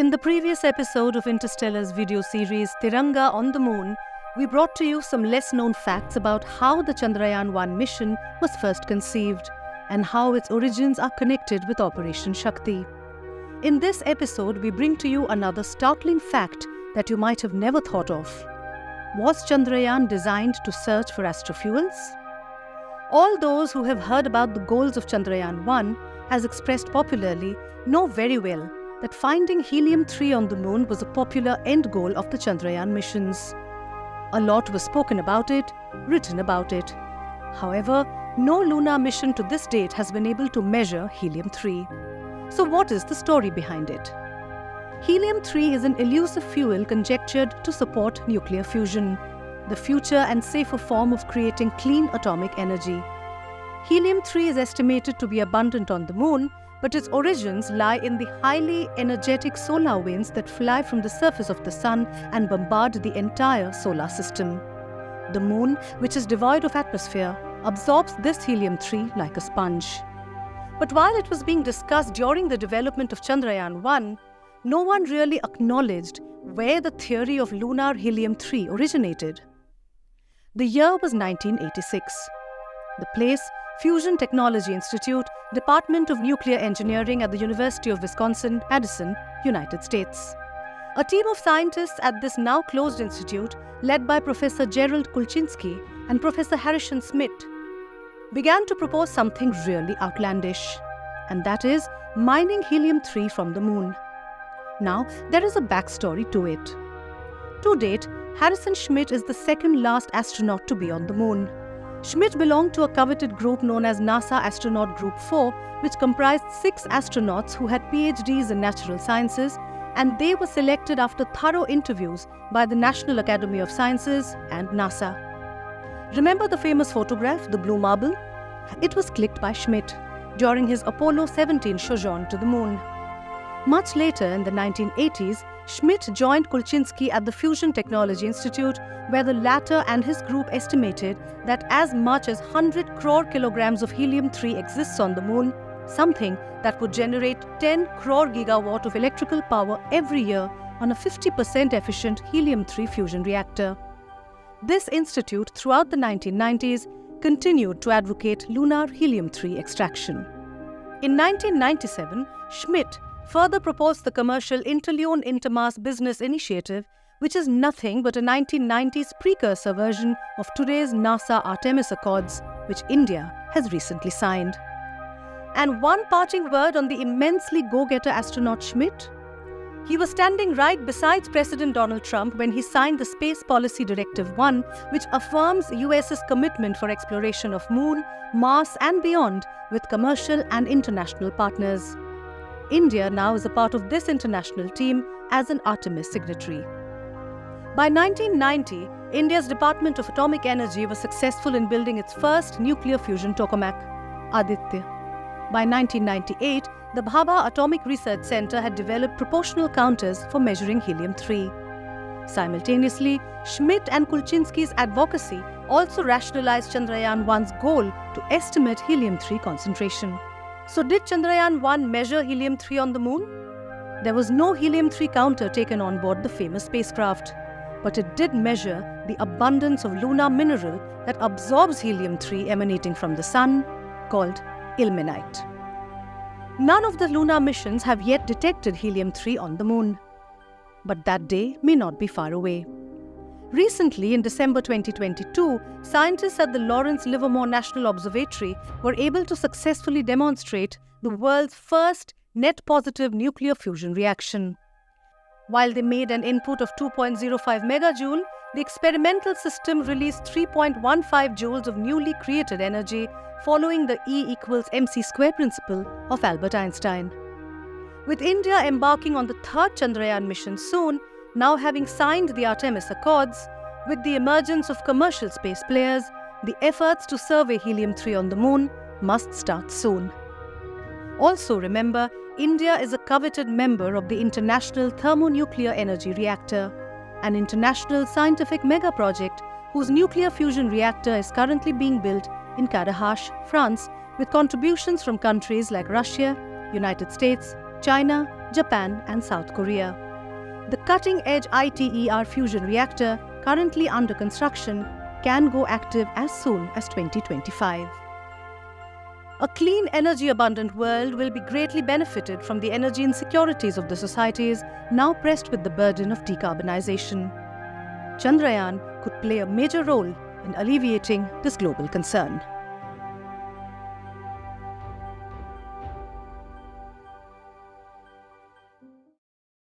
In the previous episode of Interstellar's video series Tiranga on the Moon, we brought to you some less-known facts about how the Chandrayaan-1 mission was first conceived and how its origins are connected with Operation Shakti. In this episode, we bring to you another startling fact that you might have never thought of. Was Chandrayaan designed to search for astrofuels? All those who have heard about the goals of Chandrayaan-1, as expressed popularly, know very well that finding helium-3 on the moon was a popular end goal of the Chandrayaan missions. A lot was spoken about it, written about it. However, no lunar mission to this date has been able to measure helium-3. So what is the story behind it? Helium-3 is an elusive fuel conjectured to support nuclear fusion, the future and safer form of creating clean atomic energy. Helium-3 is estimated to be abundant on the moon, but its origins lie in the highly energetic solar winds that fly from the surface of the sun and bombard the entire solar system. The moon, which is devoid of atmosphere, absorbs this helium-3 like a sponge. But while it was being discussed during the development of Chandrayaan-1, no one really acknowledged where the theory of lunar helium-3 originated. The year was 1986. The place, Fusion Technology Institute, Department of Nuclear Engineering at the University of Wisconsin, Madison, United States. A team of scientists at this now closed institute, led by Professor Gerald Kulczynski and Professor Harrison Schmidt, began to propose something really outlandish, and that is mining helium-3 from the moon. Now, there is a backstory to it. To date, Harrison Schmidt is the second last astronaut to be on the moon. Schmidt belonged to a coveted group known as NASA Astronaut Group 4, which comprised 6 astronauts who had PhDs in natural sciences, and they were selected after thorough interviews by the National Academy of Sciences and NASA. Remember the famous photograph, the blue marble? It was clicked by Schmidt during his Apollo 17 sojourn to the moon. Much later, in the 1980s, Schmidt joined Kulczynski at the Fusion Technology Institute, where the latter and his group estimated that as much as 100 crore kilograms of helium-3 exists on the moon, something that would generate 10 crore gigawatt of electrical power every year on a 50% efficient helium-3 fusion reactor. This institute, throughout the 1990s, continued to advocate lunar helium-3 extraction. In 1997, Schmidt further proposed the commercial Interlunar Intermass business initiative, which is nothing but a 1990s precursor version of today's NASA Artemis Accords, which India has recently signed. And one parting word on the immensely go-getter astronaut Schmidt? He was standing right beside President Donald Trump when he signed the Space Policy Directive 1, which affirms US's commitment for exploration of Moon, Mars and beyond with commercial and international partners. India now is a part of this international team as an Artemis signatory. By 1990, India's Department of Atomic Energy was successful in building its first nuclear fusion tokamak, Aditya. By 1998, the Bhabha Atomic Research Center had developed proportional counters for measuring helium-3. Simultaneously, Schmidt and Kulczynski's advocacy also rationalized Chandrayaan-1's goal to estimate helium-3 concentration. So did Chandrayaan-1 measure helium-3 on the moon? There was no helium-3 counter taken on board the famous spacecraft, but it did measure the abundance of lunar mineral that absorbs helium-3 emanating from the sun, called ilmenite. None of the lunar missions have yet detected helium-3 on the moon, but that day may not be far away. Recently, in December 2022, scientists at the Lawrence Livermore National Observatory were able to successfully demonstrate the world's first net-positive nuclear fusion reaction. While they made an input of 2.05 megajoule, the experimental system released 3.15 joules of newly created energy following the E equals mc square principle of Albert Einstein. With India embarking on the third Chandrayaan mission soon, now having signed the Artemis Accords, with the emergence of commercial space players, the efforts to survey helium-3 on the moon must start soon. Also remember, India is a coveted member of the International Thermonuclear Energy Reactor, an international scientific mega-project whose nuclear fusion reactor is currently being built in Cadarache, France, with contributions from countries like Russia, United States, China, Japan, and South Korea. The cutting-edge ITER fusion reactor, currently under construction, can go active as soon as 2025. A clean, energy-abundant world will be greatly benefited from the energy insecurities of the societies now pressed with the burden of decarbonization. Chandrayaan could play a major role in alleviating this global concern.